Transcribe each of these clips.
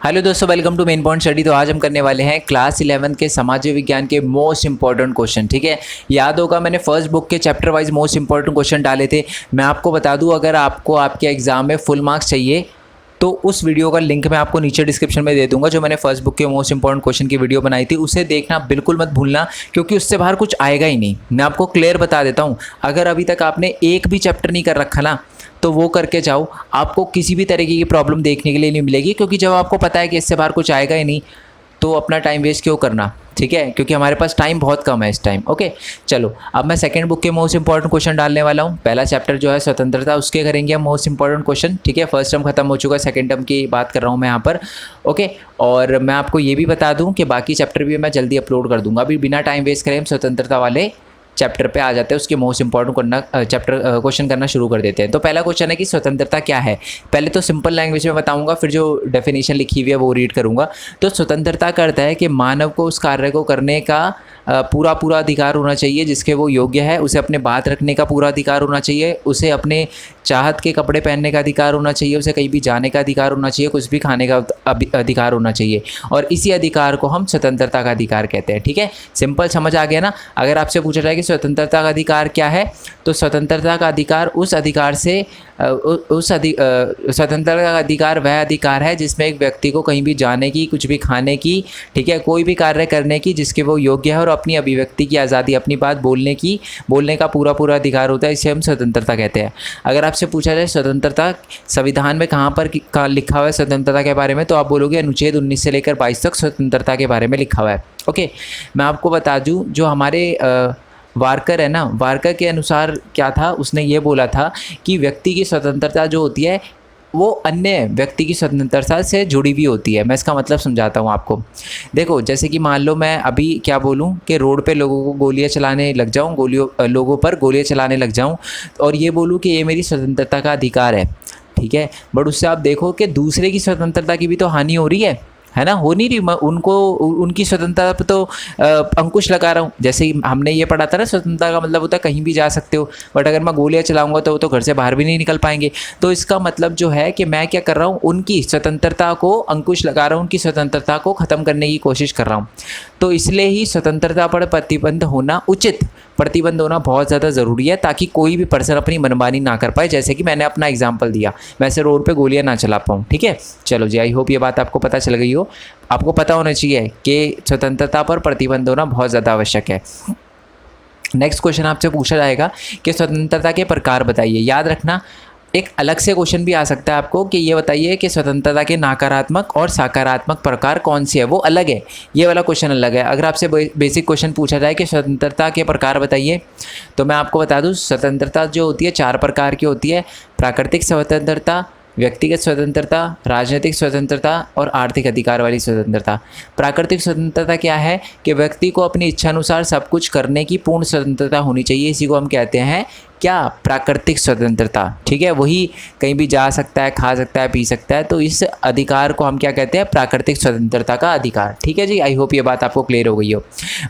Hello दोस्तों, welcome to main point study. तो आज हम करने वाले हैं क्लास 11 के समाज विज्ञान के मोस्ट इंपॉर्टेंट क्वेश्चन। ठीक है, याद होगा मैंने फर्स्ट बुक के chapter wise most important question डाले थे। मैं आपको बता दूं, अगर आपको आपके एग्जाम में फुल मार्क्स चाहिए तो उस वीडियो का लिंक मैं आपको नीचे डिस्क्रिप्शन में दे दूंगा। जो मैंने फर्स्ट बुक के मोस्ट इंपॉर्टेंट क्वेश्चन की वीडियो बनाई थी उसे देखना बिल्कुल मत भूलना, क्योंकि उससे बाहर कुछ आएगा ही नहीं। मैं आपको क्लियर बता देता हूँ, अगर अभी तक आपने एक भी चैप्टर नहीं कर रखा ना तो वो करके जाओ, आपको किसी भी तरीके की प्रॉब्लम देखने के लिए नहीं मिलेगी। क्योंकि जब आपको पता है कि इससे बाहर कुछ आएगा ही नहीं तो अपना टाइम वेस्ट क्यों करना। ठीक है, क्योंकि हमारे पास टाइम बहुत कम है इस टाइम। ओके चलो, अब मैं सेकंड बुक के मोस्ट इंपॉर्टेंट क्वेश्चन डालने वाला हूँ। पहला चैप्टर जो है स्वतंत्रता, उसके करेंगे हम मोस्ट इंपॉर्टेंट क्वेश्चन। ठीक है, फर्स्ट टर्म खत्म हो चुका है, सेकंड टर्म की बात कर रहा हूँ मैं यहाँ पर। ओके, और मैं आपको ये भी बता दूँ कि बाकी चैप्टर भी मैं जल्दी अपलोड कर दूँगा। अभी बिना टाइम वेस्ट करें हम स्वतंत्रता वाले चैप्टर पे आ जाते हैं, उसके मोस्ट इंपॉर्टेंट क्वेश्चन करना शुरू कर देते हैं। तो पहला क्वेश्चन है कि स्वतंत्रता क्या है। पहले तो सिंपल लैंग्वेज में बताऊंगा, फिर जो डेफिनेशन लिखी हुई है वो रीड करूंगा। तो स्वतंत्रता का अर्थ है कि मानव को उस कार्य को करने का पूरा अधिकार होना चाहिए जिसके वो योग्य है। उसे अपने बात रखने का पूरा अधिकार होना चाहिए, उसे अपने चाहत के कपड़े पहनने का अधिकार होना चाहिए, उसे कहीं भी जाने का अधिकार होना चाहिए, कुछ भी खाने का अधिकार होना चाहिए। और इसी अधिकार को हम स्वतंत्रता का अधिकार कहते हैं। ठीक है, सिंपल समझ आ गया ना। अगर आपसे पूछा जाए कि स्वतंत्रता का अधिकार क्या है, तो स्वतंत्रता का अधिकार उस अधिकार से स्वतंत्रता का अधिकार वह अधिकार है जिसमें एक व्यक्ति को कहीं भी जाने की, कुछ भी खाने की, ठीक है, कोई भी कार्य करने की जिसके वो योग्य है, और अपनी अभिव्यक्ति की आज़ादी, अपनी बात बोलने का पूरा अधिकार होता है। इसे हम स्वतंत्रता कहते हैं। अगर आपसे पूछा जाए स्वतंत्रता संविधान में कहाँ लिखा हुआ है स्वतंत्रता के बारे में, तो आप बोलोगे अनुच्छेद 19 से लेकर 22 तक स्वतंत्रता के बारे में लिखा हुआ है। ओके, मैं आपको बता दूँ, जो हमारे वार्कर है ना, वार्कर के अनुसार क्या था, उसने ये बोला था कि व्यक्ति की स्वतंत्रता जो होती है वो अन्य व्यक्ति की स्वतंत्रता से जुड़ी हुई होती है। मैं इसका मतलब समझाता हूँ आपको। देखो, जैसे कि मान लो मैं अभी क्या बोलूँ कि रोड पे लोगों को गोलियाँ चलाने लग जाऊँ, लोगों पर गोलियाँ चलाने लग जाऊँ और ये बोलूँ कि ये मेरी स्वतंत्रता का अधिकार है। ठीक है, बट उससे आप देखो कि दूसरे की स्वतंत्रता की भी तो हानि हो रही है ना, हो नहीं रही। मैं उनकी स्वतंत्रता पर तो अंकुश लगा रहा हूँ। जैसे ही हमने ये पढ़ा था ना, स्वतंत्रता का मतलब होता है कहीं भी जा सकते हो, बट अगर मैं गोलियाँ चलाऊंगा तो वो तो घर से बाहर भी नहीं निकल पाएंगे। तो इसका मतलब जो है कि मैं क्या कर रहा हूँ, उनकी स्वतंत्रता को अंकुश लगा रहा हूँ, उनकी स्वतंत्रता को ख़त्म करने की कोशिश कर रहा हूँ। तो इसलिए ही स्वतंत्रता पर प्रतिबंध होना उचित, प्रतिबंध होना बहुत ज़्यादा ज़रूरी है, ताकि कोई भी पर्सन अपनी मनमानी ना कर पाए। जैसे कि मैंने अपना एग्जांपल दिया, मैं ऐसे रोड पे गोलियां ना चला पाऊँ। ठीक है, चलो जी, आई होप ये बात आपको पता चल गई हो। आपको पता होना चाहिए कि स्वतंत्रता पर प्रतिबंध होना बहुत ज़्यादा आवश्यक है। नेक्स्ट क्वेश्चन आपसे पूछा जाएगा कि स्वतंत्रता के प्रकार बताइए। याद रखना, एक अलग से क्वेश्चन भी आ सकता है आपको कि ये बताइए कि स्वतंत्रता के नकारात्मक और सकारात्मक प्रकार कौन से है। वो अलग है, ये वाला क्वेश्चन अलग है। अगर आपसे बेसिक क्वेश्चन पूछा जाए कि स्वतंत्रता के प्रकार बताइए, तो मैं आपको बता दूं, स्वतंत्रता जो होती है 4 प्रकार की होती है। प्राकृतिक स्वतंत्रता, व्यक्तिगत स्वतंत्रता, राजनीतिक स्वतंत्रता और आर्थिक अधिकार वाली स्वतंत्रता। प्राकृतिक स्वतंत्रता क्या है कि व्यक्ति को अपनी इच्छानुसार सब कुछ करने की पूर्ण स्वतंत्रता होनी चाहिए। इसी को हम कहते हैं क्या, प्राकृतिक स्वतंत्रता। ठीक है, वही कहीं भी जा सकता है, खा सकता है, पी सकता है। तो इस अधिकार को हम क्या कहते हैं, प्राकृतिक स्वतंत्रता का अधिकार। ठीक है जी, आई होप ये बात आपको क्लियर हो गई हो।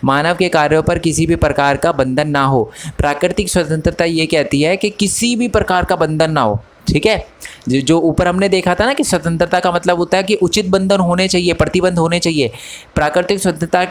मानव के कार्यों पर किसी भी प्रकार का बंधन ना हो। प्राकृतिक स्वतंत्रता ये कहती है कि किसी भी प्रकार का बंधन ना हो। ठीक है, जो ऊपर हमने देखा था ना कि स्वतंत्रता का मतलब होता है कि उचित बंधन होने चाहिए, प्रतिबंध होने चाहिए। प्राकृतिक स्वतंत्रता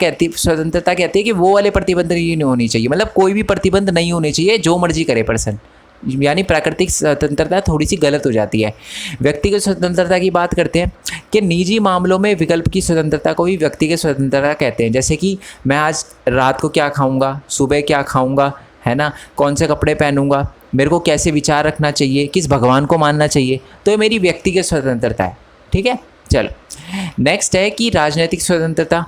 कहती है कि वो वाले प्रतिबंध नहीं होनी चाहिए, मतलब कोई भी प्रतिबंध नहीं होने चाहिए, जो मर्जी करे पर्सन। यानी प्राकृतिक स्वतंत्रता थोड़ी सी गलत हो जाती है। व्यक्तिगत स्वतंत्रता की बात करते हैं कि निजी मामलों में विकल्प की स्वतंत्रता को भी व्यक्तिगत स्वतंत्रता कहते हैं। जैसे कि मैं आज रात को क्या खाऊंगा, सुबह क्या खाऊंगा, है ना, कौन से कपड़े पहनूंगा, मेरे को कैसे विचार रखना चाहिए, किस भगवान को मानना चाहिए, तो ये मेरी व्यक्तिगत स्वतंत्रता है। ठीक है, चलो नेक्स्ट है कि राजनीतिक स्वतंत्रता।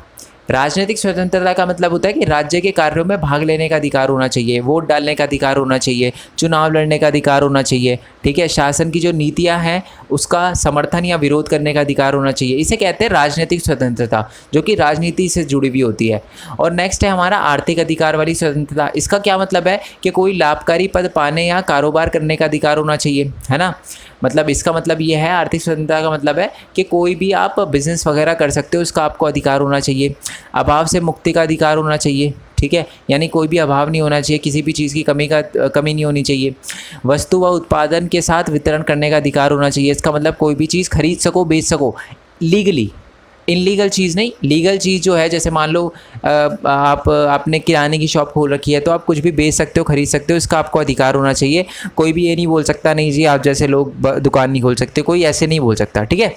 राजनीतिक स्वतंत्रता का मतलब होता है कि राज्य के कार्यों में भाग लेने का अधिकार होना चाहिए, वोट डालने का अधिकार होना चाहिए, चुनाव लड़ने का अधिकार होना चाहिए। ठीक है, शासन की जो नीतियां हैं उसका समर्थन या विरोध करने का अधिकार होना चाहिए। इसे कहते हैं राजनीतिक स्वतंत्रता, जो कि राजनीति से जुड़ी हुई होती है। और नेक्स्ट है हमारा आर्थिक अधिकार वाली स्वतंत्रता। इसका क्या मतलब है कि कोई लाभकारी पद पाने या कारोबार करने का अधिकार होना चाहिए, है ना। मतलब इसका मतलब ये है, आर्थिक स्वतंत्रता का मतलब है कि कोई भी आप बिजनेस वगैरह कर सकते हो, उसका आपको अधिकार होना चाहिए। अभाव से मुक्ति का अधिकार होना चाहिए। ठीक है, यानी कोई भी अभाव नहीं होना चाहिए, किसी भी चीज़ की कमी नहीं होनी चाहिए। वस्तु व उत्पादन के साथ वितरण करने का अधिकार होना चाहिए। इसका मतलब कोई भी चीज़ खरीद सको, बेच सको लीगली, इनलीगल चीज़ नहीं, लीगल चीज़ जो है, जैसे मान लो आपने किराने की शॉप खोल रखी है तो आप कुछ भी बेच सकते हो, खरीद सकते हो, इसका आपको अधिकार होना चाहिए। कोई भी ये नहीं बोल सकता नहीं जी आप जैसे लोग दुकान नहीं खोल सकते, कोई ऐसे नहीं बोल सकता, ठीक है।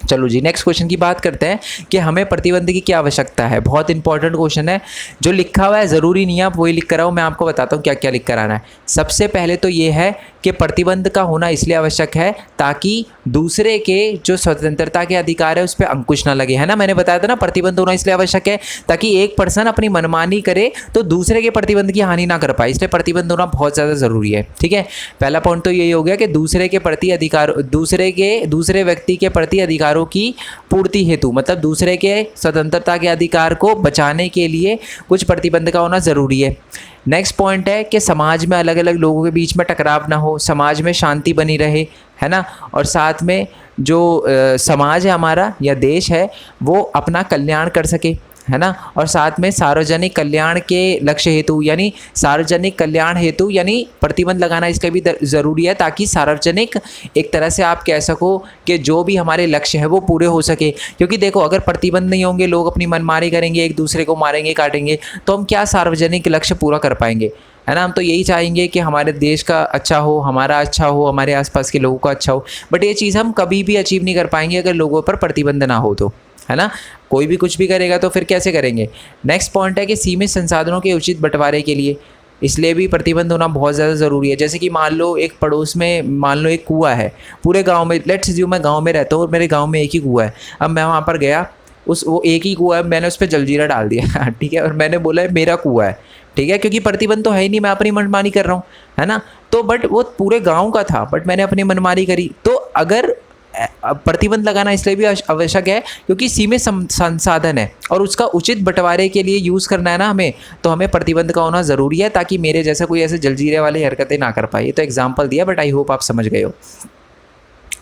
चलो जी, नेक्स्ट क्वेश्चन की बात करते हैं कि हमें प्रतिबंध की क्या आवश्यकता है। बहुत इंपॉर्टेंट क्वेश्चन है, जो लिखा हुआ है ज़रूरी नहीं है आप वही लिख कर आओ, मैं आपको बताता हूँ क्या क्या लिख कर आना है। सबसे पहले तो ये है कि प्रतिबंध का होना इसलिए आवश्यक है ताकि दूसरे के जो स्वतंत्रता के अधिकार है उस पर अंकुश ना लगे, है ना। मैंने बताया था ना, प्रतिबंध होना इसलिए आवश्यक है ताकि एक पर्सन अपनी मनमानी करे तो दूसरे के प्रतिबंध की हानि ना कर पाए, इसलिए प्रतिबंध होना बहुत ज़्यादा ज़रूरी है, ठीक है। पहला पॉइंट तो यही हो गया कि दूसरे के प्रति अधिकार, दूसरे व्यक्ति के प्रति अधिकारों की पूर्ति हेतु, मतलब दूसरे के स्वतंत्रता के अधिकार को बचाने के लिए कुछ प्रतिबंध का होना ज़रूरी है। नेक्स्ट पॉइंट है कि समाज में अलग अलग लोगों के बीच में टकराव ना हो, समाज में शांति बनी रहे, है ना। और साथ में जो समाज है हमारा या देश है वो अपना कल्याण कर सके, है ना। और साथ में सार्वजनिक कल्याण के लक्ष्य हेतु यानी सार्वजनिक कल्याण हेतु यानी प्रतिबंध लगाना इसके भी ज़रूरी है ताकि सार्वजनिक एक तरह से आप कह सको कि जो भी हमारे लक्ष्य है वो पूरे हो सके। क्योंकि देखो अगर प्रतिबंध नहीं होंगे, लोग अपनी मनमानी करेंगे, एक दूसरे को मारेंगे काटेंगे, तो हम क्या सार्वजनिक लक्ष्य पूरा कर पाएंगे, है ना। हम तो यही चाहेंगे कि हमारे देश का अच्छा हो, हमारा अच्छा हो, हमारे आसपास के लोगों का अच्छा हो, बट ये चीज़ हम कभी भी अचीव नहीं कर पाएंगे अगर लोगों पर प्रतिबंध ना हो तो, है ना। कोई भी कुछ भी करेगा तो फिर कैसे करेंगे। नेक्स्ट पॉइंट है कि सीमित संसाधनों के उचित बंटवारे के लिए इसलिए भी प्रतिबंध होना बहुत ज़्यादा ज़रूरी है। जैसे कि मान लो एक पड़ोस में मान लो एक कुआं है पूरे गांव में, लेट्स अज्यूम मैं गांव में रहता हूँ और मेरे गांव में एक ही कुआं है। अब मैं वहाँ पर गया, वो एक ही कुआं है, मैंने उस पर जलजीरा डाल दिया ठीक है, और मैंने बोला मेरा कुआं है, ठीक है, क्योंकि प्रतिबंध तो है ही नहीं, मैं अपनी मनमानी कर रहा हूँ, है ना। तो बट वो पूरे गाँव का था, बट मैंने अपनी मनमानी करी। तो अगर प्रतिबंध लगाना इसलिए भी आवश्यक है क्योंकि सीमित संसाधन है और उसका उचित बंटवारे के लिए यूज़ करना है ना हमें, तो हमें प्रतिबंध का होना ज़रूरी है ताकि मेरे जैसा कोई ऐसे जलजीरे वाली हरकतें ना कर पाए। ये तो एग्जांपल दिया, बट आई होप आप समझ गए हो,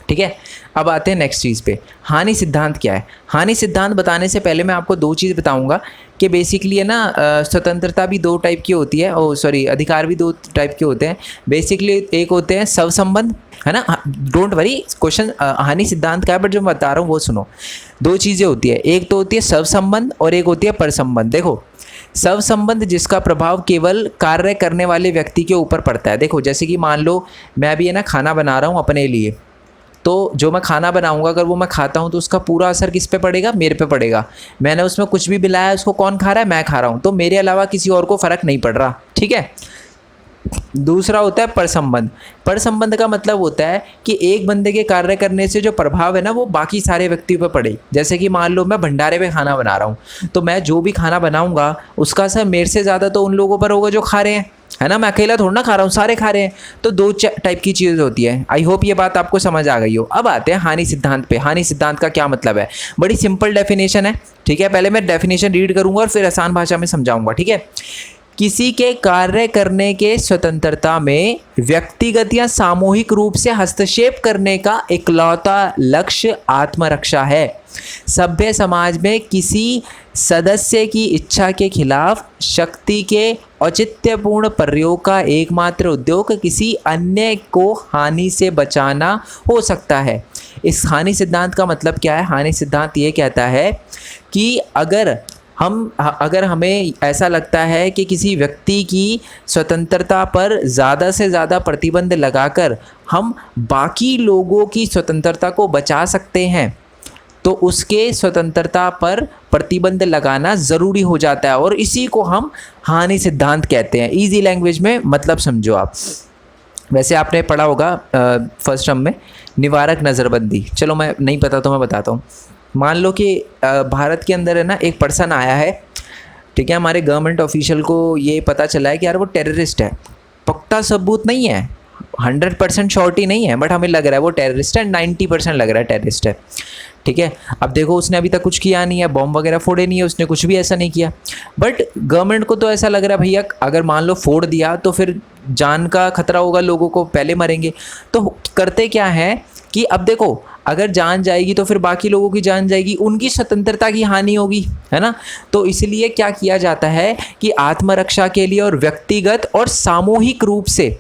ठीक है। अब आते हैं नेक्स्ट चीज़ पे, हानि सिद्धांत क्या है। हानि सिद्धांत बताने से पहले मैं आपको दो चीज़ बताऊंगा कि बेसिकली है ना, स्वतंत्रता भी दो टाइप की होती है, अधिकार भी दो टाइप के होते हैं। बेसिकली एक होते हैं स्व संबंध, है ना। डोंट वरी, क्वेश्चन हानि सिद्धांत का है, बट जो मैं बता रहा हूँ वो सुनो। दो चीज़ें होती है, एक तो होती है स्व संबंध और एक होती है पर संबंध। देखो स्व संबंध जिसका प्रभाव केवल कार्य करने वाले व्यक्ति के ऊपर पड़ता है। देखो जैसे कि मान लो मैं अभी है ना खाना बना रहा हूँ अपने लिए, तो जो मैं खाना बनाऊंगा अगर वो मैं खाता हूँ तो उसका पूरा असर किस पे पड़ेगा, मेरे पे पड़ेगा। मैंने उसमें कुछ भी मिलाया है, उसको कौन खा रहा है, मैं खा रहा हूँ, तो मेरे अलावा किसी और को फ़र्क नहीं पड़ रहा, ठीक है। दूसरा होता है पर संबंध। पर संबंध का मतलब होता है कि एक बंदे के कार्य करने से जो प्रभाव है ना वो बाकी सारे व्यक्तियों पर पड़े। जैसे कि मान लो मैं भंडारे पे खाना बना रहा हूँ, तो मैं जो भी खाना बनाऊंगा उसका असर मेरे से ज़्यादा तो उन लोगों पर होगा जो खा रहे हैं, है ना। मैं अकेला थोड़ा ना खा रहा हूँ, सारे खा रहे हैं। तो दो टाइप की चीज़ होती है। आई होप ये बात आपको समझ आ गई हो। अब आते हैं हानि सिद्धांत पे। हानि सिद्धांत का क्या मतलब है, बड़ी सिंपल डेफिनेशन है, ठीक है। पहले मैं डेफिनेशन रीड करूंगा और फिर आसान भाषा में समझाऊंगा, ठीक है। किसी के कार्य करने के स्वतंत्रता में व्यक्तिगत या सामूहिक रूप से हस्तक्षेप करने का इकलौता लक्ष्य आत्मरक्षा है। सभ्य समाज में किसी सदस्य की इच्छा के खिलाफ शक्ति के औचित्यपूर्ण प्रयोग का एकमात्र उद्योग किसी अन्य को हानि से बचाना हो सकता है। इस हानि सिद्धांत का मतलब क्या है। हानि सिद्धांत ये कहता है कि अगर हमें ऐसा लगता है कि किसी व्यक्ति की स्वतंत्रता पर ज़्यादा से ज़्यादा प्रतिबंध लगाकर हम बाकी लोगों की स्वतंत्रता को बचा सकते हैं, तो उसके स्वतंत्रता पर प्रतिबंध लगाना ज़रूरी हो जाता है, और इसी को हम हानि सिद्धांत कहते हैं। इजी लैंग्वेज में मतलब समझो आप। वैसे आपने पढ़ा होगा फर्स्ट टर्म में निवारक नज़रबंदी। चलो मैं नहीं पता तो मैं बताता हूँ। मान लो कि भारत के अंदर है ना एक पर्सन आया है, ठीक है। हमारे गवर्नमेंट ऑफिशियल को ये पता चला है कि यार वो टेररिस्ट है। पक्का सबूत नहीं है, 100% श्योरिटी नहीं है, बट हमें लग रहा है वो टेररिस्ट है, 90% लग रहा है टेररिस्ट है, ठीक है। अब देखो उसने अभी तक कुछ किया नहीं है, बॉम्ब वगैरह फोड़े नहीं है, उसने कुछ भी ऐसा नहीं किया, बट गवर्नमेंट को तो ऐसा लग रहा है भैया अगर मान लो फोड़ दिया तो फिर जान का खतरा होगा, लोगों को पहले मरेंगे। तो करते क्या है कि अब देखो अगर जान जाएगी तो फिर बाकी लोगों की जान जाएगी, उनकी स्वतंत्रता की हानि होगी, है ना। तो इसलिए क्या किया जाता है कि आत्मरक्षा के लिए और व्यक्तिगत और सामूहिक रूप से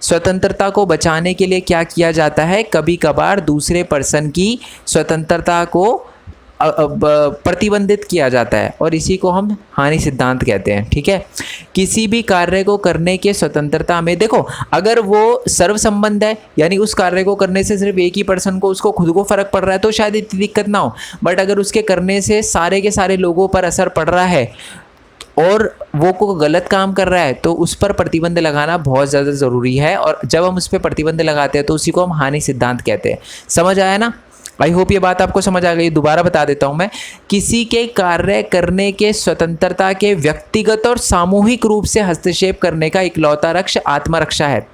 स्वतंत्रता को बचाने के लिए क्या किया जाता है, कभी कभार दूसरे पर्सन की स्वतंत्रता को प्रतिबंधित किया जाता है और इसी को हम हानि सिद्धांत कहते हैं। ठीक है, किसी भी कार्य को करने के स्वतंत्रता में, देखो अगर वो सर्व संबंध है यानी उस कार्य को करने से सिर्फ एक ही पर्सन को उसको खुद को फर्क पड़ रहा है तो शायद इतनी दिक्कत ना हो, बट अगर उसके करने से सारे के सारे लोगों पर असर पड़ रहा है और वो को गलत काम कर रहा है तो उस पर प्रतिबंध लगाना बहुत ज़्यादा ज़रूरी है। और जब हम उस पर प्रतिबंध लगाते हैं तो उसी को हम हानि सिद्धांत कहते हैं। समझ आया ना? आई होप ये बात आपको समझ आ गई। दोबारा बता देता हूँ मैं, किसी के कार्य करने के स्वतंत्रता के व्यक्तिगत और सामूहिक रूप से हस्तक्षेप करने का इकलौता रक्ष आत्मरक्षा है।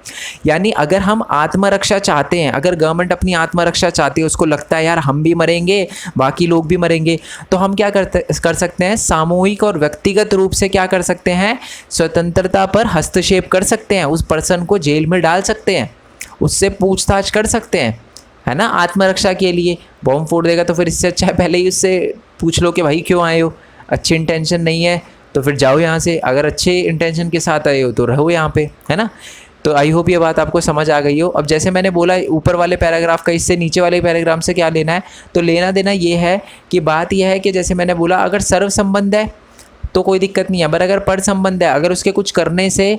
यानी अगर हम आत्मरक्षा चाहते हैं, अगर गवर्नमेंट अपनी आत्मरक्षा चाहती है, उसको लगता है यार हम भी मरेंगे बाकी लोग भी मरेंगे, तो हम क्या कर सकते हैं, सामूहिक और व्यक्तिगत रूप से क्या कर सकते हैं, स्वतंत्रता पर हस्तक्षेप कर सकते हैं, उस पर्सन को जेल में डाल सकते हैं, उससे पूछताछ कर सकते हैं, है ना। आत्मरक्षा के लिए बॉम्ब फोड़ देगा तो फिर इससे अच्छा है पहले ही उससे पूछ लो कि भाई क्यों आए हो, अच्छी इंटेंशन नहीं है तो फिर जाओ यहाँ से, अगर अच्छे इंटेंशन के साथ आए हो तो रहो यहाँ पे, है ना। तो आई होप ये बात आपको समझ आ गई हो। अब जैसे मैंने बोला ऊपर वाले पैराग्राफ का इससे नीचे वाले पैराग्राफ से क्या लेना है, तो लेना देना ये है कि बात यह है कि जैसे मैंने बोला अगर सर्व संबंध है तो कोई दिक्कत नहीं है, पर अगर पर संबंध है, अगर उसके कुछ करने से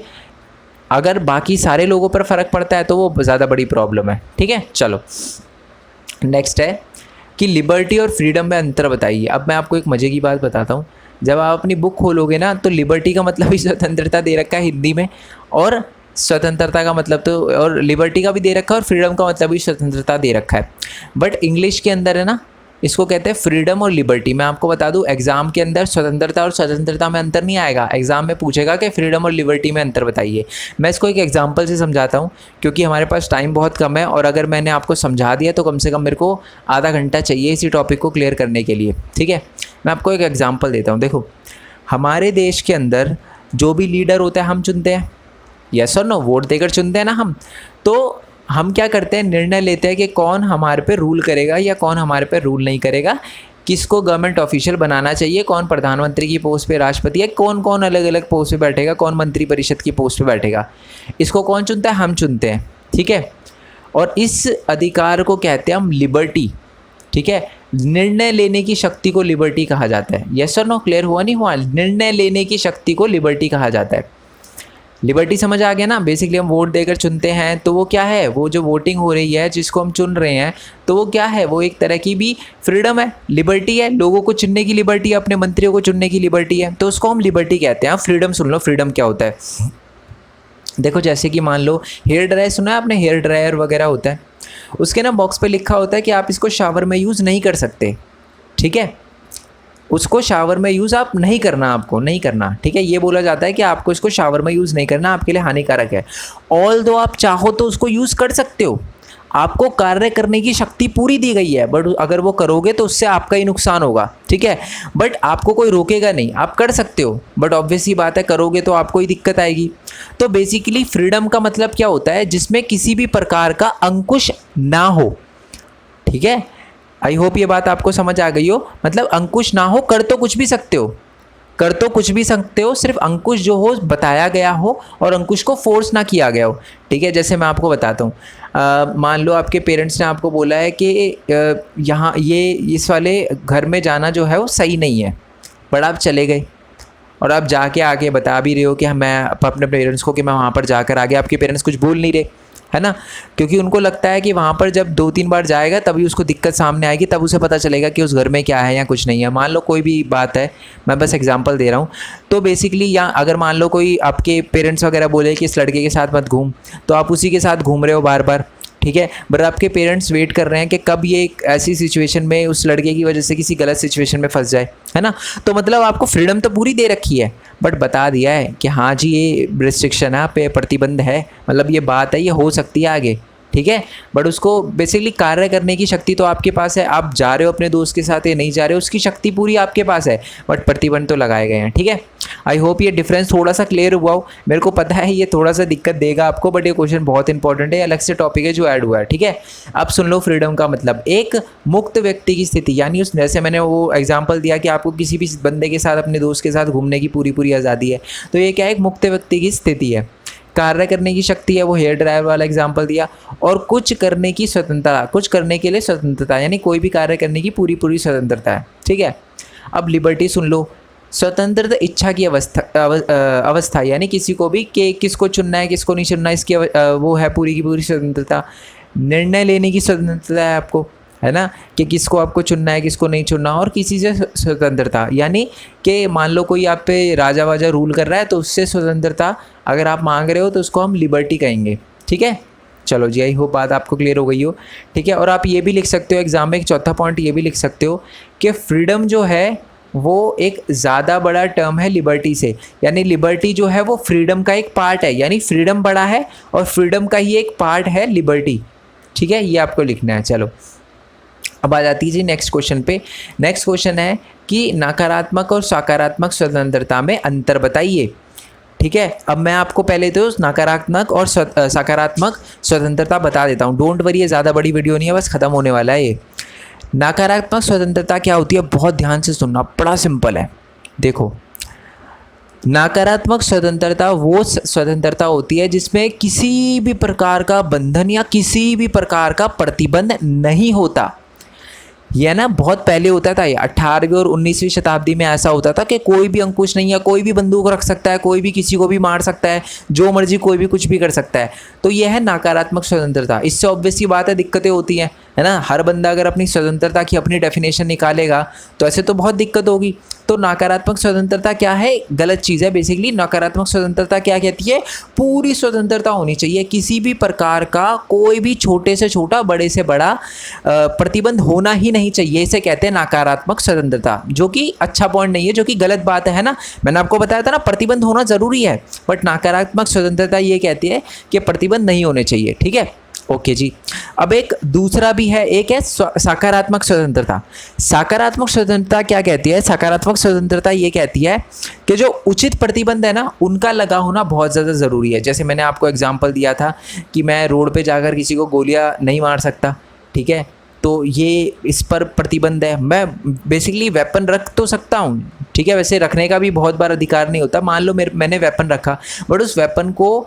अगर बाकी सारे लोगों पर फ़र्क पड़ता है तो वो ज़्यादा बड़ी प्रॉब्लम है। ठीक है, चलो नेक्स्ट है कि लिबर्टी और फ्रीडम में अंतर बताइए। अब मैं आपको एक मज़े की बात बताता हूँ, जब आप अपनी बुक खोलोगे ना तो लिबर्टी का मतलब ही स्वतंत्रता दे रखा है हिंदी में, और स्वतंत्रता का मतलब तो, और लिबर्टी का भी दे रखा है और फ्रीडम का मतलब भी स्वतंत्रता दे रखा है, बट इंग्लिश के अंदर है ना इसको कहते हैं फ्रीडम और लिबर्टी। मैं आपको बता दूं एग्जाम के अंदर स्वतंत्रता और स्वतंत्रता में अंतर नहीं आएगा, एग्जाम में पूछेगा कि फ्रीडम और लिबर्टी में अंतर बताइए। मैं इसको एक एग्जांपल से समझाता हूं क्योंकि हमारे पास टाइम बहुत कम है, और अगर मैंने आपको समझा दिया तो कम से कम मेरे को आधा घंटा चाहिए इसी टॉपिक को क्लियर करने के लिए। ठीक है, मैं आपको एक एग्जाम्पल देता हूँ। देखो हमारे देश के अंदर जो भी लीडर होता है हम चुनते हैं, यस और नो, वोट देकर चुनते हैं ना हम। तो हम क्या करते हैं, निर्णय लेते हैं कि कौन हमारे पे रूल करेगा या कौन हमारे पे रूल नहीं करेगा, किसको गवर्नमेंट ऑफिशियल बनाना चाहिए, कौन प्रधानमंत्री की पोस्ट पे राष्ट्रपति है, कौन कौन अलग अलग पोस्ट पे बैठेगा, कौन मंत्री परिषद की पोस्ट पे बैठेगा। इसको कौन चुनता है, हम चुनते हैं। ठीक है, और इस अधिकार को कहते हैं हम लिबर्टी। ठीक है, निर्णय लेने की शक्ति को लिबर्टी कहा जाता है। यस और नो, क्लियर हुआ नहीं हुआ? निर्णय लेने की शक्ति को लिबर्टी कहा जाता है। लिबर्टी समझ आ गया ना? बेसिकली हम वोट देकर चुनते हैं तो वो क्या है, वो जो वोटिंग हो रही है जिसको हम चुन रहे हैं तो वो क्या है, वो एक तरह की भी फ्रीडम है, लिबर्टी है, लोगों को चुनने की लिबर्टी है, अपने मंत्रियों को चुनने की लिबर्टी है, तो उसको हम लिबर्टी कहते हैं। फ्रीडम सुन लो, फ्रीडम क्या होता है। देखो जैसे कि मान लो हेयर ड्रायर सुना है आपने, हेयर ड्रायर वगैरह होता है, उसके ना बॉक्स पे लिखा होता है कि आप इसको शावर में यूज़ नहीं कर सकते। ठीक है, उसको शावर में यूज़ आप नहीं करना, आपको नहीं करना। ठीक है, ये बोला जाता है कि आपको इसको शावर में यूज़ नहीं करना, आपके लिए हानिकारक है। ऑल दो आप चाहो तो उसको यूज़ कर सकते हो, आपको कार्य करने की शक्ति पूरी दी गई है, बट अगर वो करोगे तो उससे आपका ही नुकसान होगा। ठीक है, बट आपको कोई रोकेगा नहीं, आप कर सकते हो, बट ऑब्वियस ही बात है करोगे तो आपको ही दिक्कत आएगी। तो बेसिकली फ्रीडम का मतलब क्या होता है, जिसमें किसी भी प्रकार का अंकुश ना हो। ठीक है, आई होप ये बात आपको समझ आ गई हो। मतलब अंकुश ना हो, कर तो कुछ भी सकते हो, कर तो कुछ भी सकते हो, सिर्फ अंकुश जो हो बताया गया हो और अंकुश को फोर्स ना किया गया हो। ठीक है, जैसे मैं आपको बताता हूँ, मान लो आपके पेरेंट्स ने आपको बोला है कि यहाँ ये इस वाले घर में जाना जो है वो सही नहीं है, बट आप चले गए और आप जाके आगे बता भी रहे हो कि मैं अपने पेरेंट्स को कि मैं वहाँ पर जाकर आगे, आपके पेरेंट्स कुछ बोल नहीं रहे, है ना, क्योंकि उनको लगता है कि वहाँ पर जब 2-3 बार जाएगा तभी उसको दिक्कत सामने आएगी, तब उसे पता चलेगा कि उस घर में क्या है या कुछ नहीं है। मान लो कोई भी बात है, मैं बस एग्जांपल दे रहा हूँ। तो बेसिकली यहाँ अगर मान लो कोई आपके पेरेंट्स वगैरह बोले कि इस लड़के के साथ मत घूम, तो आप उसी के साथ घूम रहे हो बार बार। ठीक है, बट आपके पेरेंट्स वेट कर रहे हैं कि कब ये एक ऐसी सिचुएशन में उस लड़के की वजह से किसी गलत सिचुएशन में फंस जाए, है ना। तो मतलब आपको फ्रीडम तो पूरी दे रखी है, बट बता दिया है कि हाँ जी ये रिस्ट्रिक्शन है, पे प्रतिबंध है, मतलब ये बात है, ये हो सकती है आगे। ठीक है, बट उसको बेसिकली कार्य करने की शक्ति तो आपके पास है। आप जा रहे हो अपने दोस्त के साथ या नहीं जा रहे हो, उसकी शक्ति पूरी आपके पास है, बट प्रतिबंध तो लगाए गए हैं। ठीक है, आई होप ये डिफरेंस थोड़ा सा क्लियर हुआ हो। मेरे को पता है ये थोड़ा सा दिक्कत देगा आपको, बट ये क्वेश्चन बहुत इंपॉर्टेंट है, अलग से टॉपिक है जो ऐड हुआ है। ठीक है, अब सुन लो, फ्रीडम का मतलब एक मुक्त व्यक्ति की स्थिति, यानी उस जैसे मैंने वो एग्जाम्पल दिया कि आपको किसी भी बंदे के साथ अपने दोस्त के साथ घूमने की पूरी आज़ादी है, तो ये क्या है, एक मुक्त व्यक्ति की स्थिति है। कार्य करने की शक्ति है, वो हेयर ड्रायर वाला एग्जांपल दिया, और कुछ करने की स्वतंत्रता, कुछ करने के लिए स्वतंत्रता, यानी कोई भी कार्य करने की पूरी पूरी स्वतंत्रता है। ठीक है, अब लिबर्टी सुन लो। स्वतंत्रता इच्छा की अवस्था यानी किसी को भी कि किसको चुनना है किसको नहीं चुनना, इसकी वो है पूरी की पूरी स्वतंत्रता। निर्णय लेने की स्वतंत्रता है आपको, है ना, कि किसको आपको चुनना है किसको नहीं चुनना। और किसी से स्वतंत्रता यानी कि मान लो कोई आप पे राजा वाजा रूल कर रहा है तो उससे स्वतंत्रता अगर आप मांग रहे हो तो उसको हम लिबर्टी कहेंगे। ठीक है, चलो जी, आई होप बात आपको क्लियर हो गई हो। ठीक है, और आप ये भी लिख सकते हो एग्जाम में, एक चौथा पॉइंट ये भी लिख सकते हो कि फ्रीडम जो है वो एक ज़्यादा बड़ा टर्म है लिबर्टी से, यानी लिबर्टी जो है वो फ्रीडम का एक पार्ट है, यानी फ्रीडम बड़ा है और फ्रीडम का ही एक पार्ट है लिबर्टी। ठीक है, ये आपको लिखना है। चलो अब आ जाती है जी नेक्स्ट क्वेश्चन पे। नेक्स्ट क्वेश्चन है कि नकारात्मक और सकारात्मक स्वतंत्रता में अंतर बताइए। ठीक है, अब मैं आपको पहले तो नकारात्मक और सकारात्मक स्वतंत्रता बता देता हूँ। डोंट वरी, ये ज़्यादा बड़ी वीडियो नहीं है, बस ख़त्म होने वाला है ये। नकारात्मक स्वतंत्रता क्या होती है, बहुत ध्यान से सुनना, बड़ा सिंपल है। देखो, नकारात्मक स्वतंत्रता वो स्वतंत्रता होती है जिसमें किसी भी प्रकार का बंधन या किसी भी प्रकार का प्रतिबंध नहीं होता। यह ना बहुत पहले होता था, ये 18वीं और 19वीं शताब्दी में ऐसा होता था कि कोई भी अंकुश नहीं है, कोई भी बंदूक रख सकता है, कोई भी किसी को भी मार सकता है, जो मर्जी कोई भी कुछ भी कर सकता है। तो यह है नकारात्मक स्वतंत्रता। इससे ऑब्वियस सी बात है दिक्कतें होती हैं, है ना। हर बंदा अगर अपनी स्वतंत्रता की अपनी डेफिनेशन निकालेगा तो ऐसे तो बहुत दिक्कत होगी। तो नकारात्मक स्वतंत्रता क्या है, गलत चीज़ है बेसिकली। नकारात्मक स्वतंत्रता क्या कहती है, पूरी स्वतंत्रता होनी चाहिए, किसी भी प्रकार का कोई भी छोटे से छोटा बड़े से बड़ा प्रतिबंध होना ही नहीं चाहिए। इसे कहते हैं नकारात्मक स्वतंत्रता, जो कि अच्छा पॉइंट नहीं है, जो कि गलत बात है ना। मैंने आपको बताया था ना, प्रतिबंध होना जरूरी है, बट नकारात्मक स्वतंत्रता ये कहती है कि प्रतिबंध नहीं होने चाहिए। ठीक है, ओके जी। अब एक दूसरा भी है, एक है सकारात्मक स्वतंत्रता। सकारात्मक स्वतंत्रता क्या कहती है, सकारात्मक स्वतंत्रता ये कहती है कि जो उचित प्रतिबंध है ना, उनका लगा होना बहुत ज़्यादा ज़रूरी है। जैसे मैंने आपको एग्जांपल दिया था कि मैं रोड पे जाकर किसी को गोलियां नहीं मार सकता, ठीक है, तो ये इस पर प्रतिबंध है। मैं बेसिकली वेपन रख तो सकता हूँ, ठीक है, वैसे रखने का भी बहुत बार अधिकार नहीं होता। मान लो मैंने वेपन रखा, बट उस वेपन को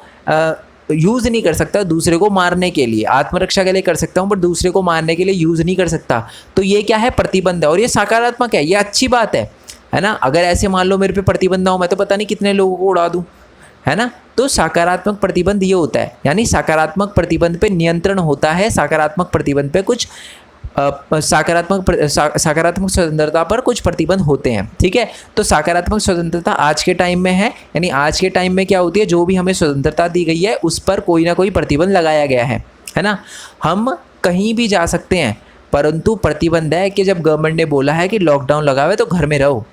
यूज़ नहीं कर सकता दूसरे को मारने के लिए। आत्मरक्षा के लिए कर सकता हूँ, बट दूसरे को मारने के लिए यूज़ नहीं कर सकता। तो ये क्या है, प्रतिबंध है, और ये सकारात्मक है, ये अच्छी बात है ना। अगर ऐसे मान लो मेरे पे प्रतिबंध ना हो, मैं तो पता नहीं कितने लोगों को उड़ा दूँ, है ना। तो सकारात्मक प्रतिबंध ये होता है, यानी सकारात्मक प्रतिबंध पे नियंत्रण होता है, सकारात्मक प्रतिबंध पे कुछ सकारात्मक स्वतंत्रता पर कुछ प्रतिबंध होते हैं। ठीक है, तो सकारात्मक स्वतंत्रता आज के टाइम में है, यानी आज के टाइम में क्या होती है, जो भी हमें स्वतंत्रता दी गई है उस पर कोई ना कोई प्रतिबंध लगाया गया है ना। हम कहीं भी जा सकते हैं, परंतु प्रतिबंध है कि जब गवर्नमेंट ने बोला है कि लॉकडाउन लगा हुआ है तो घर में रहो।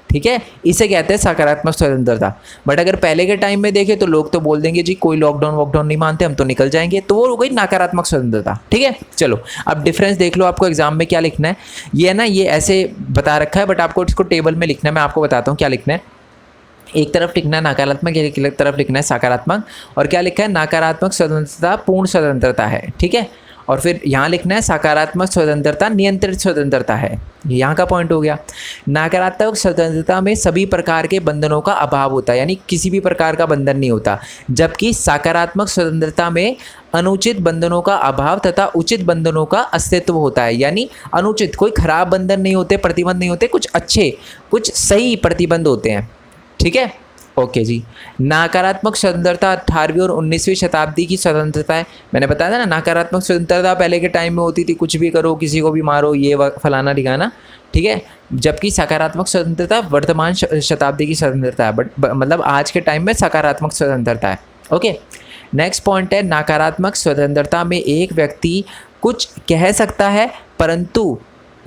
ठीक है, इसे कहते हैं सकारात्मक स्वतंत्रता। बट अगर पहले के टाइम में देखें तो लोग तो बोल देंगे जी कोई लॉकडाउन वॉकडाउन नहीं मानते, हम तो निकल जाएंगे, तो वो हो गई नकारात्मक स्वतंत्रता। ठीक है, चलो अब डिफरेंस देख लो, आपको एग्जाम में क्या लिखना है। ये ना, ये ऐसे बता रखा है, बट आपको इसको टेबल में लिखना है। मैं आपको बताता हूँ क्या लिखना है। एक तरफ लिखना है नकारात्मक, एक तरफ लिखना है सकारात्मक, और क्या लिखा है, नकारात्मक स्वतंत्रता पूर्ण स्वतंत्रता है। ठीक है, और फिर यहाँ लिखना है सकारात्मक स्वतंत्रता नियंत्रित स्वतंत्रता है। यहाँ का पॉइंट हो गया। नकारात्मक स्वतंत्रता में सभी प्रकार के बंधनों का अभाव होता है, यानी किसी भी प्रकार का बंधन नहीं होता, जबकि सकारात्मक स्वतंत्रता में अनुचित बंधनों का अभाव तथा उचित बंधनों का अस्तित्व होता है। यानी अनुचित, कोई खराब बंधन नहीं होते, प्रतिबंध नहीं होते, कुछ अच्छे कुछ सही प्रतिबंध होते हैं। ठीक है, ओके जी। नकारात्मक स्वतंत्रता 18वीं और 19वीं शताब्दी की स्वतंत्रता है। मैंने बताया था ना, नकारात्मक स्वतंत्रता पहले के टाइम में होती थी, कुछ भी करो, किसी को भी मारो, ये फलाना ठिकाना, ठीक है। जबकि सकारात्मक स्वतंत्रता वर्तमान शताब्दी की स्वतंत्रता है, बट मतलब आज के टाइम में सकारात्मक स्वतंत्रता है। ओके, नेक्स्ट पॉइंट है, नकारात्मक स्वतंत्रता में एक व्यक्ति कुछ कह सकता है परंतु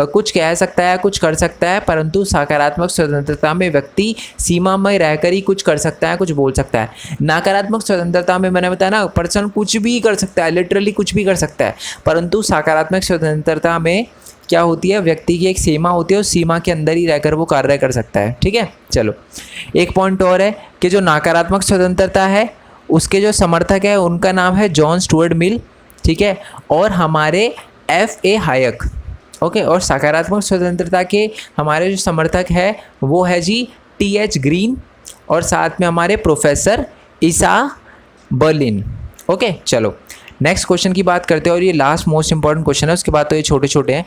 कुछ कह सकता है, कुछ कर सकता है, परंतु सकारात्मक स्वतंत्रता में व्यक्ति सीमा में रहकर ही कुछ कर सकता है, कुछ बोल सकता है। नकारात्मक स्वतंत्रता में मैंने बताया ना, पर्सन कुछ भी कर सकता है, लिटरली कुछ भी कर सकता है, परंतु सकारात्मक स्वतंत्रता में क्या होती है, व्यक्ति की एक सीमा होती है, उस सीमा के अंदर ही रहकर वो कार्य कर सकता है। ठीक है, चलो एक पॉइंट और है कि जो नकारात्मक स्वतंत्रता है उसके जो समर्थक है उनका नाम है जॉन स्टुअर्ट मिल, ठीक है, और हमारे F.A. हायक। ओके, और सकारात्मक स्वतंत्रता के हमारे जो समर्थक है वो है जी T.H. ग्रीन, और साथ में हमारे प्रोफेसर बर्लिन। ओके चलो नेक्स्ट क्वेश्चन की बात करते हैं, और ये लास्ट मोस्ट इंपॉर्टेंट क्वेश्चन है, उसके बाद तो ये छोटे छोटे हैं,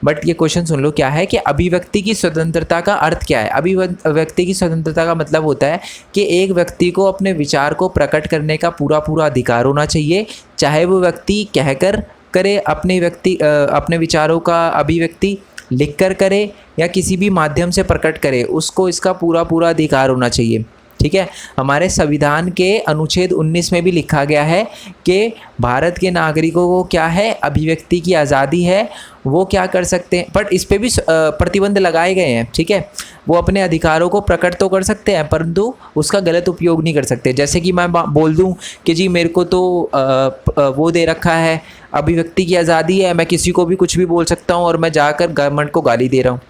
बट ये क्वेश्चन सुन लो क्या है कि अभिव्यक्ति की स्वतंत्रता का अर्थ क्या है। अभिव्यक्ति की स्वतंत्रता का मतलब होता है कि एक व्यक्ति को अपने विचार को प्रकट करने का पूरा पूरा अधिकार होना चाहिए, चाहे वो व्यक्ति कहकर करे अपने विचारों का अभिव्यक्ति, लिखकर करे या किसी भी माध्यम से प्रकट करे, उसको इसका पूरा पूरा अधिकार होना चाहिए। ठीक है, हमारे संविधान के अनुच्छेद 19 में भी लिखा गया है कि भारत के नागरिकों को क्या है, अभिव्यक्ति की आज़ादी है, वो क्या कर सकते हैं, बट इस पे भी प्रतिबंध लगाए गए हैं। ठीक है, वो अपने अधिकारों को प्रकट तो कर सकते हैं परंतु उसका गलत उपयोग नहीं कर सकते। जैसे कि मैं बोल दूं कि जी मेरे को तो वो दे रखा है, अभिव्यक्ति की आज़ादी है, मैं किसी को भी कुछ भी बोल सकता हूँ और मैं जाकर गवर्नमेंट को गाली दे रहा हूँ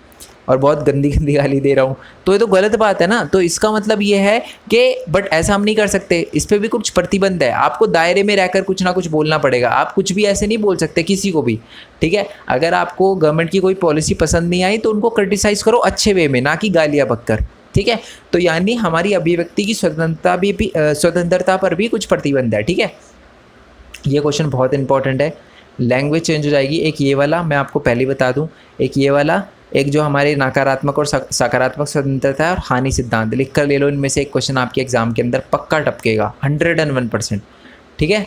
और बहुत गंदी गंदी गाली दे रहा हूँ, तो ये तो गलत बात है ना। तो इसका मतलब ये है कि बट ऐसा हम नहीं कर सकते, इस पर भी कुछ प्रतिबंध है, आपको दायरे में रहकर कुछ ना कुछ बोलना पड़ेगा, आप कुछ भी ऐसे नहीं बोल सकते किसी को भी। ठीक है, अगर आपको गवर्नमेंट की कोई पॉलिसी पसंद नहीं आई तो उनको क्रिटिसाइज़ करो अच्छे वे में, ना कि गालियाँ बककर। ठीक है, तो यानी हमारी अभिव्यक्ति की स्वतंत्रता पर भी कुछ प्रतिबंध है। ठीक है, ये क्वेश्चन बहुत इंपॉर्टेंट है। लैंग्वेज चेंज हो जाएगी, एक ये वाला मैं आपको पहले बता दूं, एक ये वाला, एक जो हमारे नकारात्मक और सकारात्मक स्वतंत्रता है, और हानि सिद्धांत। लिख कर ले लो, इनमें से एक क्वेश्चन आपके एग्जाम के अंदर पक्का टपकेगा 101%। ठीक है,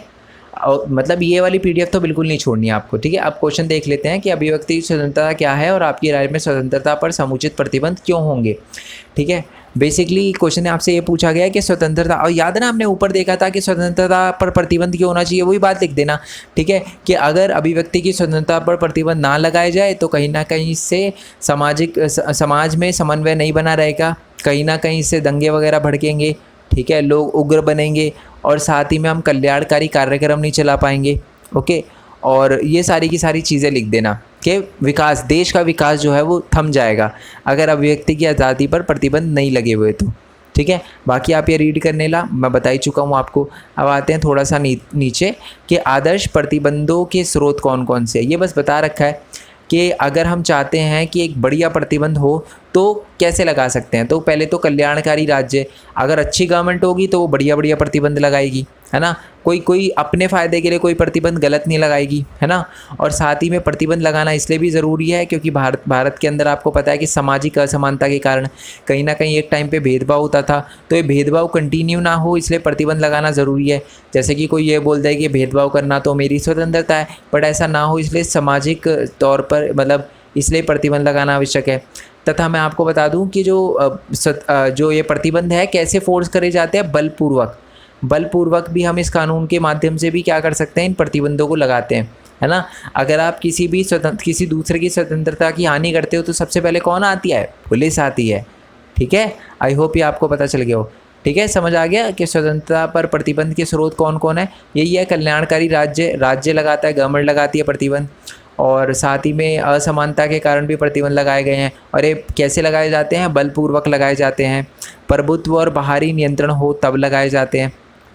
और मतलब ये वाली पीडीएफ तो बिल्कुल नहीं छोड़नी है आपको। ठीक है, अब क्वेश्चन देख लेते हैं कि अभिव्यक्ति की स्वतंत्रता क्या है और आपकी राय में स्वतंत्रता पर समुचित प्रतिबंध क्यों होंगे। ठीक है, बेसिकली क्वेश्चन ने आपसे ये पूछा गया है कि स्वतंत्रता, और याद है ना हमने ऊपर देखा था कि स्वतंत्रता पर प्रतिबंध क्यों होना चाहिए, वही बात लिख देना। ठीक है, कि अगर अभिव्यक्ति की स्वतंत्रता पर प्रतिबंध ना लगाया जाए तो कहीं ना कहीं इससे समाज में समन्वय नहीं बना रहेगा, कहीं ना कहीं इससे दंगे वगैरह भड़केंगे। ठीक है, लोग उग्र बनेंगे और साथ ही में हम कल्याणकारी कार्यक्रम नहीं चला पाएंगे। ओके, और ये सारी की सारी चीज़ें लिख देना कि विकास, देश का विकास जो है वो थम जाएगा अगर अभिव्यक्ति की आज़ादी पर प्रतिबंध नहीं लगे हुए तो। ठीक है, बाकी आप ये रीड करने ला मैं बता ही चुका हूँ आपको। अब आते हैं थोड़ा सा नीचे कि आदर्श प्रतिबंधों के स्रोत कौन कौन से, ये बस बता रखा है कि अगर हम चाहते हैं कि एक बढ़िया प्रतिबंध हो तो कैसे लगा सकते हैं। तो पहले तो कल्याणकारी राज्य, अगर अच्छी गवर्नमेंट होगी तो वो बढ़िया बढ़िया प्रतिबंध लगाएगी, है ना, कोई अपने फ़ायदे के लिए कोई प्रतिबंध गलत नहीं लगाएगी, है ना। और साथ ही में प्रतिबंध लगाना इसलिए भी ज़रूरी है क्योंकि भारत के अंदर आपको पता है कि सामाजिक असमानता के कारण कहीं ना कहीं एक टाइम पे भेदभाव होता था, तो ये भेदभाव कंटिन्यू ना हो इसलिए प्रतिबंध लगाना ज़रूरी है। जैसे कि कोई ये बोल दे कि भेदभाव करना तो मेरी स्वतंत्रता है, बट ऐसा ना हो इसलिए सामाजिक तौर पर मतलब इसलिए प्रतिबंध लगाना आवश्यक है। तथा मैं आपको बता दूं कि जो ये प्रतिबंध है कैसे फोर्स करे जाते हैं, बलपूर्वक भी हम इस कानून के माध्यम से भी क्या कर सकते हैं, इन प्रतिबंधों को लगाते हैं, है ना। अगर आप किसी दूसरे की स्वतंत्रता की हानि करते हो तो सबसे पहले कौन आती है, पुलिस आती है। ठीक है, आई होप ये आपको पता चल गया हो। ठीक है, समझ आ गया कि स्वतंत्रता पर प्रतिबंध के स्रोत कौन कौन है। यही है, कल्याणकारी राज्य लगाता है, गवर्नमेंट लगाती है प्रतिबंध, और साथ ही में असमानता के कारण भी प्रतिबंध लगाए गए हैं। और ये कैसे लगाए जाते हैं, बलपूर्वक लगाए जाते हैं, प्रभुत्व और बाहरी नियंत्रण हो तब लगाए जाते हैं।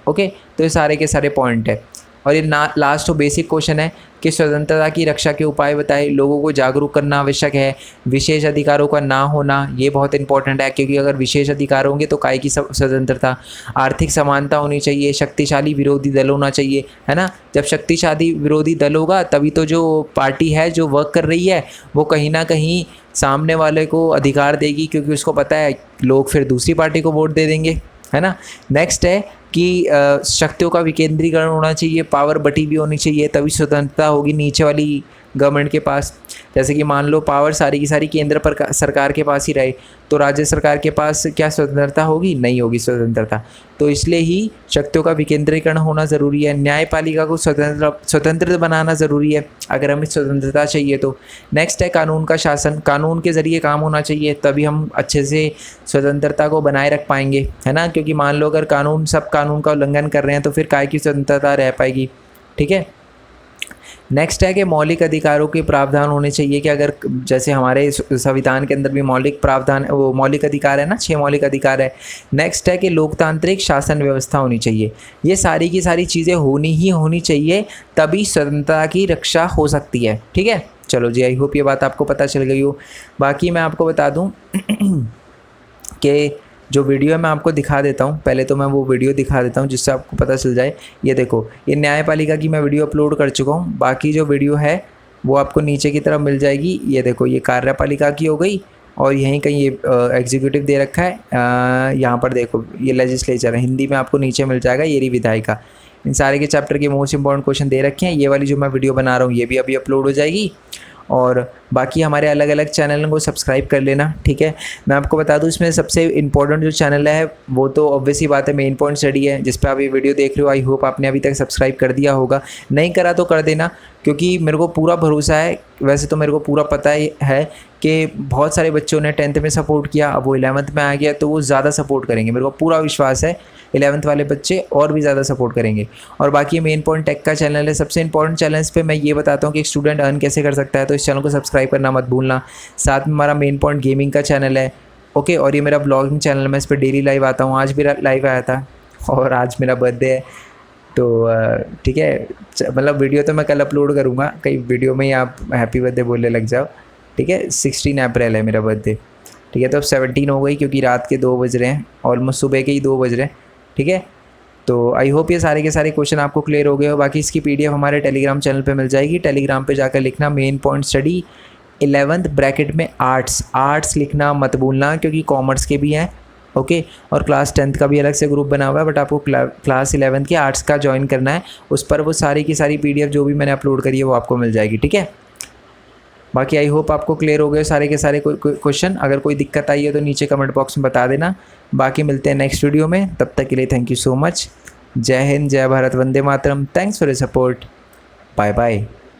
ओके, तो ये सारे के सारे पॉइंट है। और ये लास्ट और बेसिक क्वेश्चन है कि स्वतंत्रता की रक्षा के उपाय बताए, लोगों को जागरूक करना आवश्यक है, विशेष अधिकारों का ना होना ये बहुत इंपॉर्टेंट है क्योंकि अगर विशेष अधिकार होंगे तो काय की स्वतंत्रता, आर्थिक समानता होनी चाहिए, शक्तिशाली विरोधी दल होना चाहिए, है ना। जब शक्तिशाली विरोधी दल होगा तभी तो जो पार्टी है जो वर्क कर रही है वो कहीं ना कहीं सामने वाले को अधिकार देगी, क्योंकि उसको पता है लोग फिर दूसरी पार्टी को वोट दे देंगे, है ना। नेक्स्ट है कि शक्तियों का विकेंद्रीकरण होना चाहिए, पावर बटी भी होनी चाहिए, तभी स्वतंत्रता होगी नीचे वाली गवर्नमेंट के पास। जैसे कि मान लो पावर सारी की सारी केंद्र पर सरकार के पास ही रहे तो राज्य सरकार के पास क्या स्वतंत्रता होगी, नहीं होगी स्वतंत्रता। तो इसलिए ही शक्तियों का विकेंद्रीकरण होना ज़रूरी है, न्यायपालिका को स्वतंत्र बनाना ज़रूरी है अगर हमें स्वतंत्रता चाहिए तो। नेक्स्ट है कानून का शासन, कानून के ज़रिए काम होना चाहिए तभी हम अच्छे से स्वतंत्रता को बनाए रख पाएंगे, है ना। क्योंकि मान लो अगर सब कानून का उल्लंघन कर रहे हैं तो फिर काय की स्वतंत्रता रह पाएगी। ठीक है, नेक्स्ट है कि मौलिक अधिकारों के प्रावधान होने चाहिए कि अगर जैसे हमारे संविधान के अंदर भी मौलिक प्रावधान वो मौलिक अधिकार है ना, 6 मौलिक अधिकार है। नेक्स्ट है कि लोकतांत्रिक शासन व्यवस्था होनी चाहिए। ये सारी की सारी चीज़ें होनी चाहिए तभी स्वतंत्रता की रक्षा हो सकती है। ठीक है, चलो जी, आई होप ये बात आपको पता चल गई हो। बाकी मैं आपको बता दूँ कि जो वीडियो है मैं आपको दिखा देता हूँ। पहले तो मैं वो वीडियो दिखा देता हूँ जिससे आपको पता चल जाए। ये देखो, ये न्यायपालिका की मैं वीडियो अपलोड कर चुका हूँ। बाकी जो वीडियो है वो आपको नीचे की तरफ मिल जाएगी। ये देखो, ये कार्यपालिका की हो गई और यहीं कहीं ये एग्जीक्यूटिव दे रखा है। यहाँ पर देखो, ये लेजिस्लेचर है, हिंदी में आपको नीचे मिल जाएगा। ये रही विधायिका। इन सारे के चैप्टर के मोस्ट इंपॉर्टेंट क्वेश्चन दे रखे हैं। ये वाली जो मैं वीडियो बना रहा हूँ ये भी अभी अपलोड हो जाएगी। और बाकी हमारे अलग अलग चैनल को सब्सक्राइब कर लेना, ठीक है। मैं आपको बता दूं, इसमें सबसे इम्पोर्टेंट जो चैनल है वो तो ऑब्वियस ही बात है, मेन पॉइंट स्टडी है, जिस पर आप ये वीडियो देख रहे हो। आई होप आपने अभी तक सब्सक्राइब कर दिया होगा। नहीं करा तो कर देना, क्योंकि मेरे को पूरा भरोसा है, वैसे तो मेरे को पूरा पता है कि बहुत सारे बच्चों ने 10th में सपोर्ट किया, अब वो 11th में आ गया तो वो ज़्यादा सपोर्ट करेंगे। मेरे को पूरा विश्वास है 11th वाले बच्चे और भी ज़्यादा सपोर्ट करेंगे। और बाकी मेन पॉइंट टेक का चैनल है, सबसे इंपॉर्टेंट चैनल। इस पे मैं ये बताता हूँ कि एक स्टूडेंट अर्न कैसे कर सकता है, तो इस चैनल को सब्सक्राइब करना मत भूलना। साथ में हमारा मेन पॉइंट गेमिंग का चैनल है, ओके। और ये मेरा ब्लॉगिंग चैनल है, मैं इस पर डेली लाइव आता हूँ। आज भी लाइव आया था और आज मेरा बर्थडे है, तो ठीक है। मतलब वीडियो तो मैं कल अपलोड करूँगा, कई वीडियो में ही आप हैप्पी बर्थडे बोलने लग जाओ, ठीक है। 16 अप्रैल है मेरा बर्थडे, ठीक है। तो अब 17 हो गई, क्योंकि रात के 2 बज रहे हैं, ऑलमोस्ट सुबह के ही 2 बज रहे हैं, ठीक है। तो आई होप ये सारे के सारे क्वेश्चन आपको क्लियर हो गए हो। बाकी इसकी PDF हमारे टेलीग्राम चैनल पे मिल जाएगी। टेलीग्राम पे जाकर लिखना main point study 11th bracket में आर्ट्स लिखना मत भूलना, क्योंकि कॉमर्स के भी हैं, ओके। और क्लास 10th का भी अलग से ग्रुप बना हुआ है, बट आपको क्लास 11th के आर्ट्स का ज्वाइन करना है। उस पर वो सारी की सारी PDF जो भी मैंने अपलोड करी है वो आपको मिल जाएगी, ठीक है। बाकी आई होप आपको क्लियर हो गए सारे के सारे क्वेश्चन। अगर कोई दिक्कत आई है तो नीचे कमेंट बॉक्स में बता देना। बाकी मिलते हैं नेक्स्ट वीडियो में, तब तक के लिए थैंक यू सो मच। जय हिंद, जय भारत, वंदे मातरम। Thanks for your support, bye bye.